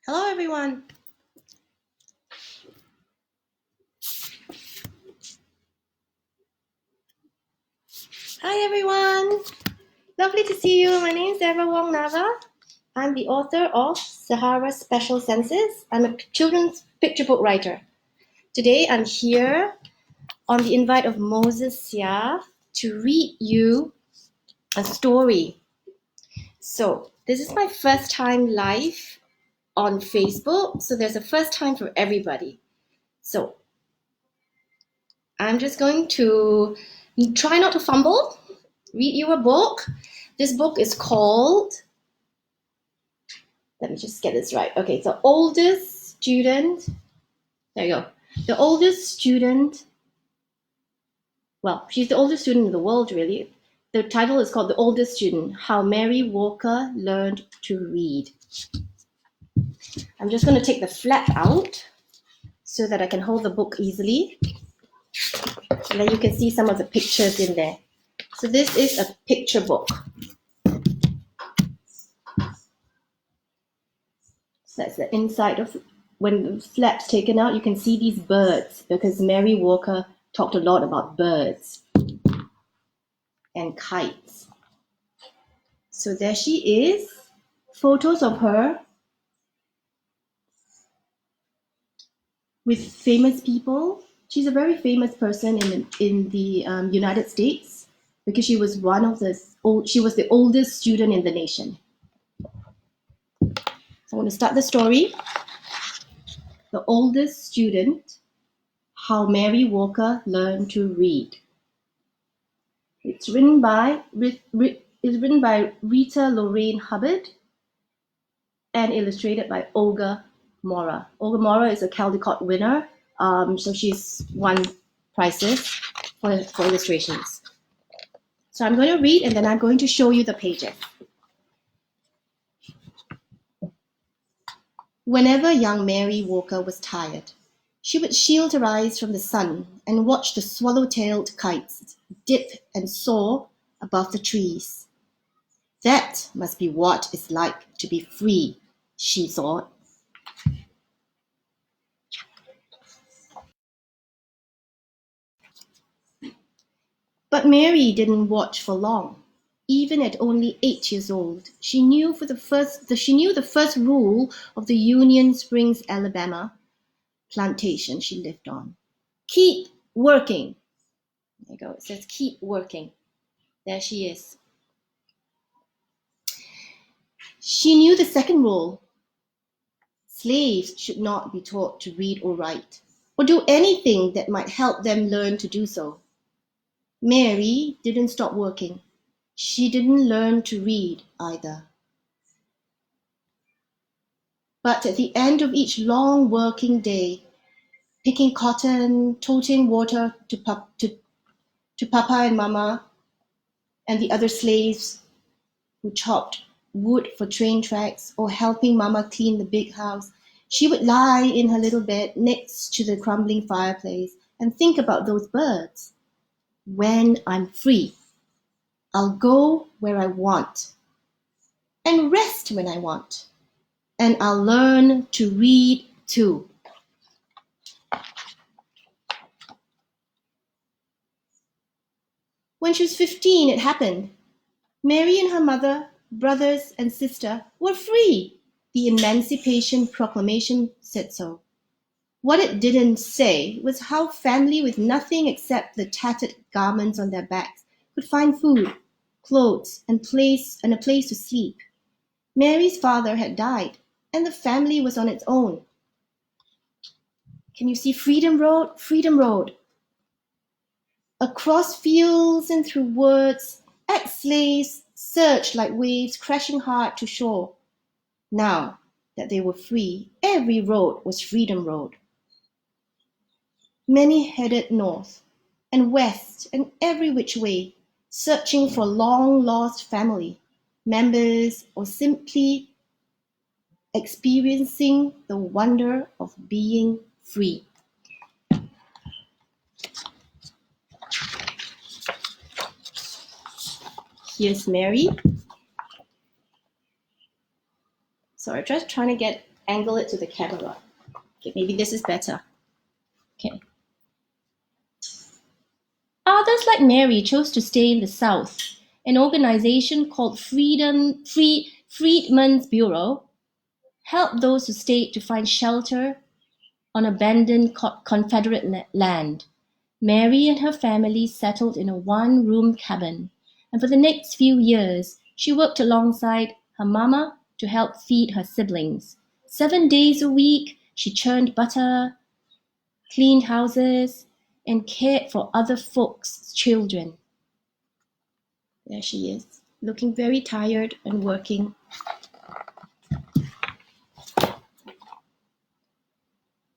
Hello, everyone. Hi, everyone. Lovely to see you. My name is Wong Nava. I'm the author of Sahara Special Senses. I'm a children's picture book writer. Today, I'm here on the invite of Moses Sia to read you a story. So, this is my first time live on Facebook. So, there's a first time for everybody. So, I'm just going to try not to fumble, read you a book. This book is called, let me just get this right. Okay, the oldest student, there you go. The oldest student, well, she's the oldest student in the world, really. The title is called The Oldest Student, How Mary Walker Learned to Read. I'm just going to take the flap out so that I can hold the book easily. And then you can see some of the pictures in there. So this is a picture book. So that's the inside of, when the flap's taken out, you can see these birds because Mary Walker talked a lot about birds and kites. So there she is, photos of her with famous people. She's a very famous person in the United States because she was the oldest student in the nation. So I'm going to start the story. The Oldest Student, How Mary Walker Learned to Read. It's written by Rita Lorraine Hubbard and illustrated by Olga Mora. Olga Mora is a Caldecott winner, so she's won prizes for illustrations. So I'm going to read and then I'm going to show you the pages. Whenever young Mary Walker was tired, she would shield her eyes from the sun and watch the swallow-tailed kites dip and soar above the trees. That must be what it's like to be free, she thought. But Mary didn't watch for long. Even at only 8 years old, she knew the first rule of the Union Springs, Alabama plantation she lived on. Keep working. There you go. It says keep working. There she is. She knew the second rule. Slaves should not be taught to read or write, or do anything that might help them learn to do so. Mary didn't stop working. She didn't learn to read either. But at the end of each long working day, picking cotton, toting water to Papa and Mama and the other slaves who chopped wood for train tracks, or helping Mama clean the big house, she would lie in her little bed next to the crumbling fireplace and think about those birds. When I'm free, I'll go where I want and rest when I want, and I'll learn to read too. When she was 15, it happened. Mary and her mother, brothers, and sister were free. The Emancipation Proclamation said so. What it didn't say was how family with nothing except the tattered garments on their backs could find food, clothes, and a place to sleep. Mary's father had died, and the family was on its own. Can you see Freedom Road? Freedom Road. Across fields and through woods, ex-slaves surged like waves crashing hard to shore. Now that they were free, every road was Freedom Road. Many headed north and west and every which way, searching for long-lost family members or simply experiencing the wonder of being free. Here's Mary. Sorry, just trying to get angle it to the camera. Okay, maybe this is better. Okay. Others, like Mary, chose to stay in the South. An organization called Freedmen's Bureau helped those who stayed to find shelter on abandoned Confederate land. Mary and her family settled in a one-room cabin, and for the next few years, she worked alongside her mama to help feed her siblings. 7 days a week, she churned butter, cleaned houses, and cared for other folks' children. There she is, looking very tired and working.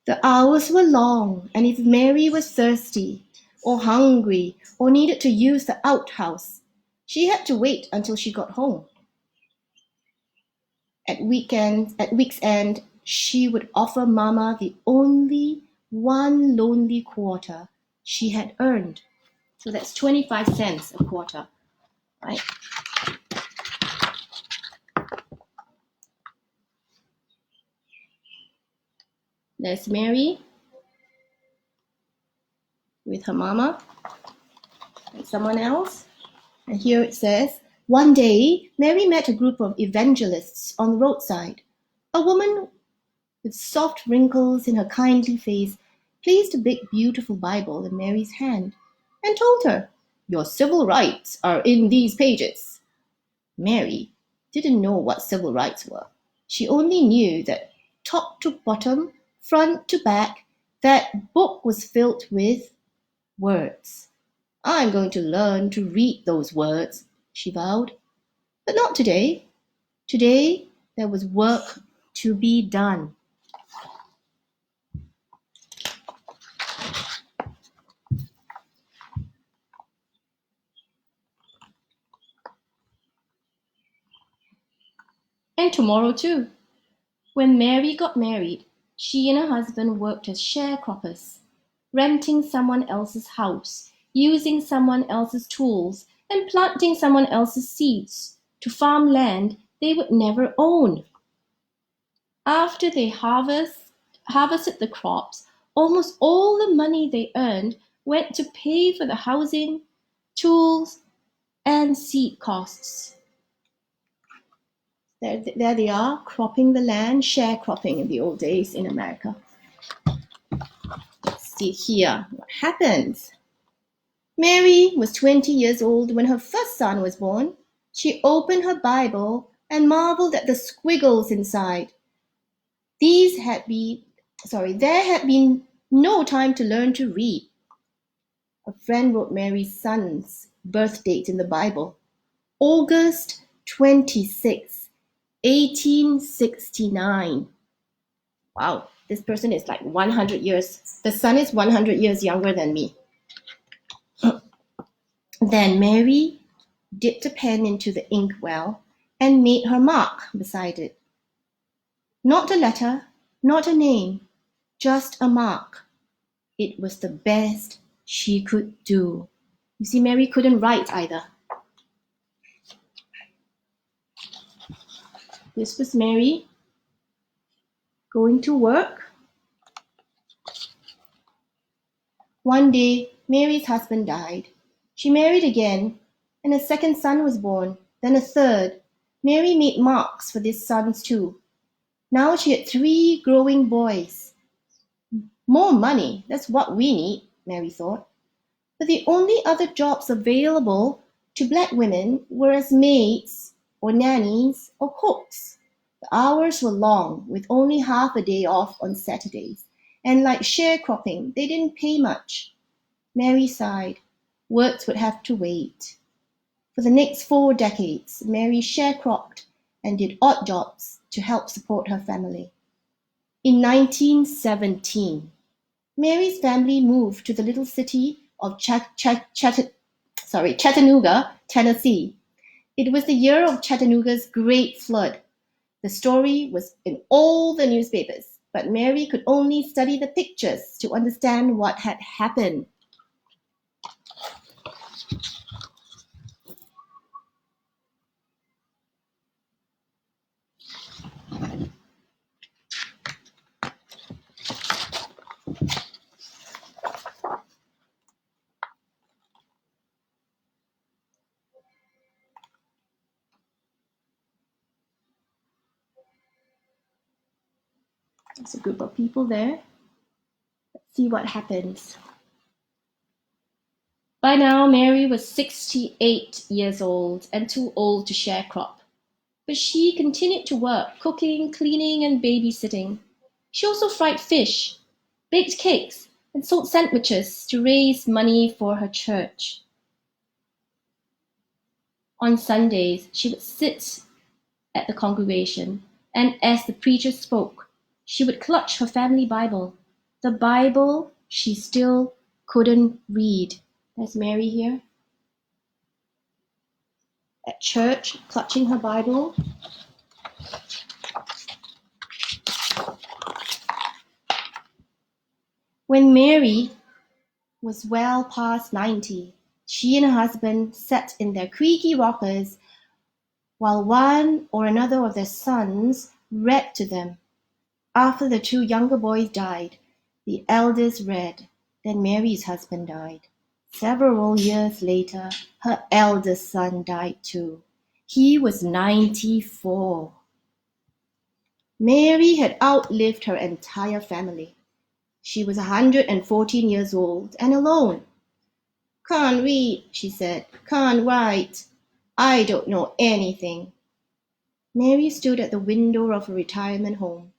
The hours were long, and if Mary was thirsty or hungry or needed to use the outhouse, she had to wait until she got home. At week's end, she would offer Mama the only one lonely quarter she had earned. So that's 25 cents a quarter, right? There's Mary with her mama and someone else. And here it says, one day, Mary met a group of evangelists on the roadside. A woman with soft wrinkles in her kindly face placed a big, beautiful Bible in Mary's hand and told her, "Your civil rights are in these pages." Mary didn't know what civil rights were. She only knew that top to bottom, front to back, that book was filled with words. "I'm going to learn to read those words," she vowed. But not today. Today there was work to be done. And tomorrow too. When Mary got married, she and her husband worked as sharecroppers, renting someone else's house, using someone else's tools, and planting someone else's seeds to farm land they would never own. After they harvested the crops, almost all the money they earned went to pay for the housing, tools, and seed costs. There they are, cropping the land, sharecropping in the old days in America. Let's see here what happens. Mary was 20 years old when her first son was born. She opened her Bible and marveled at the squiggles inside. There had been no time to learn to read. A friend wrote Mary's son's birth date in the Bible, August 26, 1869. Wow, this person is like 100 years. The son is 100 years younger than me. Then Mary dipped a pen into the inkwell and made her mark beside it. Not a letter, not a name, just a mark. It was the best she could do. You see, Mary couldn't write either. This was Mary going to work. One day, Mary's husband died. She married again, and a second son was born, then a third. Mary made marks for these sons too. Now she had 3 growing boys. More money, that's what we need, Mary thought. But the only other jobs available to black women were as maids or nannies or cooks. The hours were long, with only half a day off on Saturdays, and like sharecropping, they didn't pay much. Mary sighed. Words would have to wait. For the next 4 decades, Mary sharecropped and did odd jobs to help support her family. In 1917, Mary's family moved to the little city of Chattanooga, Tennessee. It was the year of Chattanooga's Great Flood. The story was in all the newspapers, but Mary could only study the pictures to understand what had happened. There's a group of people there. Let's see what happens. By now, Mary was 68 years old and too old to share crop. But she continued to work, cooking, cleaning, and babysitting. She also fried fish, baked cakes, and sold sandwiches to raise money for her church. On Sundays, she would sit at the congregation, and as the preacher spoke, she would clutch her family Bible, the Bible she still couldn't read. There's Mary here at church, clutching her Bible. When Mary was well past 90, she and her husband sat in their creaky rockers while one or another of their sons read to them. After the two younger boys died, the eldest read, then Mary's husband died. Several years later, her eldest son died too. He was 94. Mary had outlived her entire family. She was 114 years old and alone. "Can't read," she said. "Can't write. I don't know anything." Mary stood at the window of a retirement home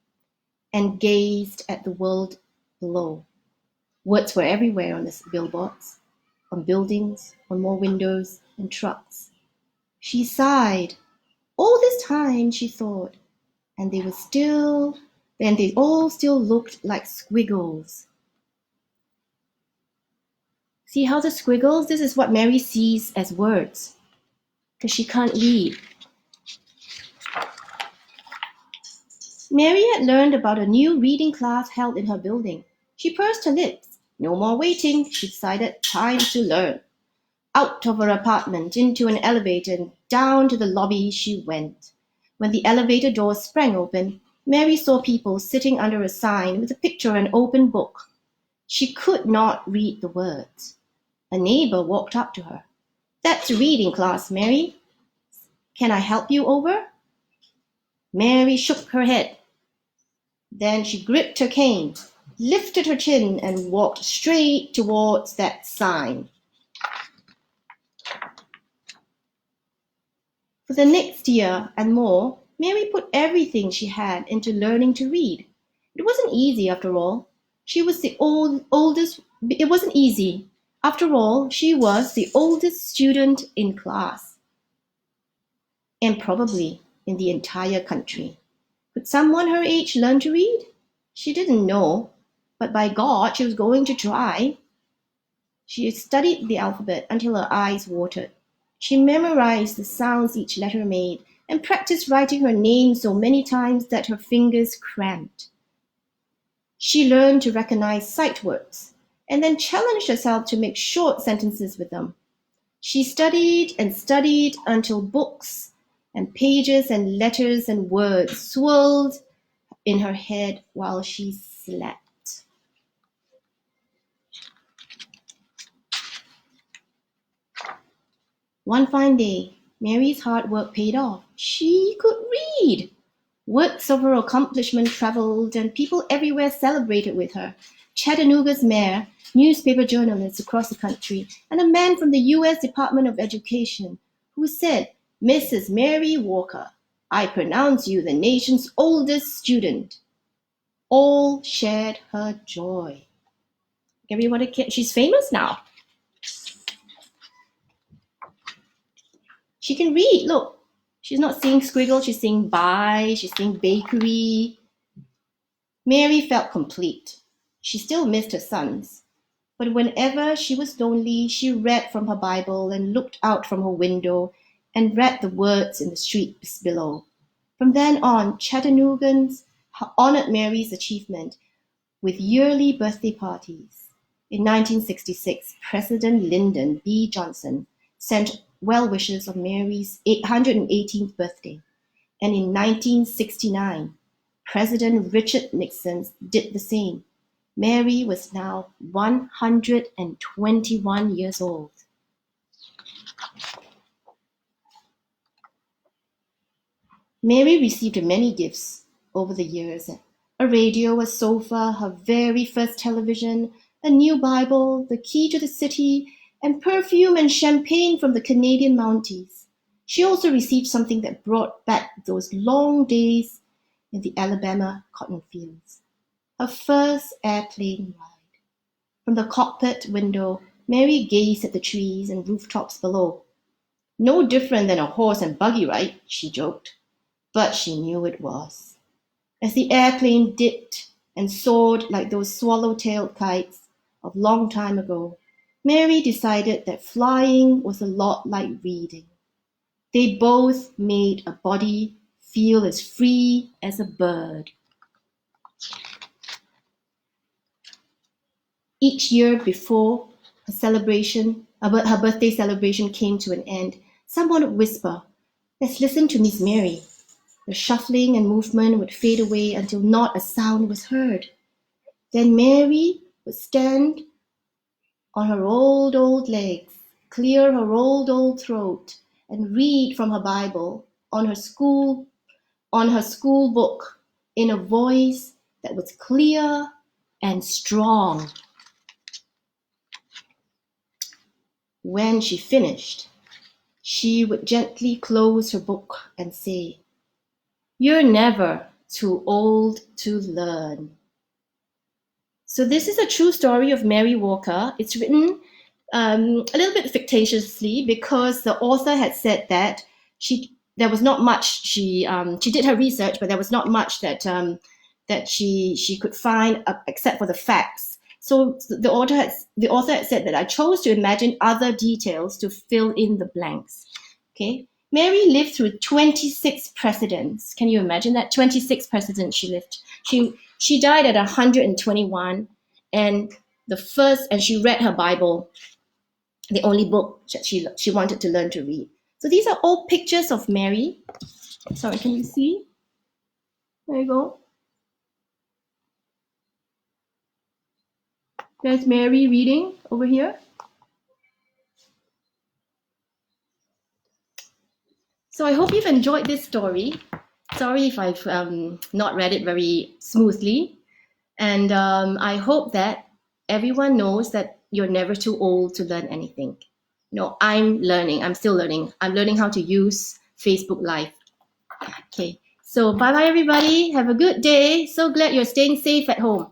and gazed at the world below. Words were everywhere on the billboards, on buildings, on more windows and trucks. She sighed. All this time, she thought, and they all still looked like squiggles. See how the squiggles? This is what Mary sees as words, because she can't read. Mary had learned about a new reading class held in her building. She pursed her lips. No more waiting, she decided. Time to learn. Out of her apartment, into an elevator, and down to the lobby she went. When the elevator doors sprang open, Mary saw people sitting under a sign with a picture of an open book. She could not read the words. A neighbor walked up to her. "That's a reading class, Mary. Can I help you over?" Mary shook her head. Then she gripped her cane, lifted her chin, and walked straight towards that sign. For the next year and more, Mary put everything she had into learning to read. It wasn't easy, after all. She was the oldest. It wasn't easy. After all, she was the oldest student in class, and probably in the entire country. Could someone her age learn to read? She didn't know, but by God, she was going to try. She studied the alphabet until her eyes watered. She memorized the sounds each letter made and practiced writing her name so many times that her fingers cramped. She learned to recognize sight words and then challenged herself to make short sentences with them. She studied and studied until books and pages and letters and words swirled in her head while she slept. One fine day, Mary's hard work paid off. She could read. Words of her accomplishment traveled, and people everywhere celebrated with her. Chattanooga's mayor, newspaper journalists across the country, and a man from the U.S. Department of Education who said, "Mrs. Mary Walker, I pronounce you the nation's oldest student," all shared her joy. Everybody, she's famous now. She can read. Look, she's not seeing squiggle, she's seeing buy, she's seeing bakery. Mary felt complete. She still missed her sons, but whenever she was lonely, she read from her Bible and looked out from her window and read the words in the streets below. From then on, Chattanoogans honored Mary's achievement with yearly birthday parties. In 1966, President Lyndon B. Johnson sent well wishes on Mary's 818th birthday, and in 1969, President Richard Nixon did the same. Mary was now 121 years old. Mary received many gifts over the years, A radio, a sofa, her very first television, a new Bible, the key to the city, and perfume and champagne from the Canadian Mounties. She also received something that brought back those long days in the Alabama cotton fields. Her first airplane ride. From the cockpit window, Mary gazed at the trees and rooftops below. No different than a horse and buggy ride, she joked, but she knew it was. As the airplane dipped and soared like those swallow-tailed kites of long time ago, Mary decided that flying was a lot like reading. They both made a body feel as free as a bird. Each year before her birthday celebration came to an end, someone would whisper, "Let's listen to Miss Mary." The shuffling and movement would fade away until not a sound was heard. Then Mary would stand on her old legs, clear her old throat, and read from her Bible on her school book in a voice that was clear and strong. When she finished, she would gently close her book and say, "You're never too old to learn." So this is a true story of Mary Walker. It's written a little bit fictitiously because the author had said that there was not much. She did her research, but there was not much that she could find except for the facts. So the author had said that I chose to imagine other details to fill in the blanks. Okay. Mary lived through 26 presidents. Can you imagine that? 26 presidents she lived. She died at 121, and she read her Bible, the only book that she wanted to learn to read. So these are all pictures of Mary. Sorry, can you see? There you go. There's Mary reading over here. So I hope you've enjoyed this story. Sorry if I've not read it very smoothly. And I hope that everyone knows that you're never too old to learn anything. I'm learning. I'm still learning. I'm learning how to use Facebook Live. Okay. So bye-bye, everybody. Have a good day. So glad you're staying safe at home.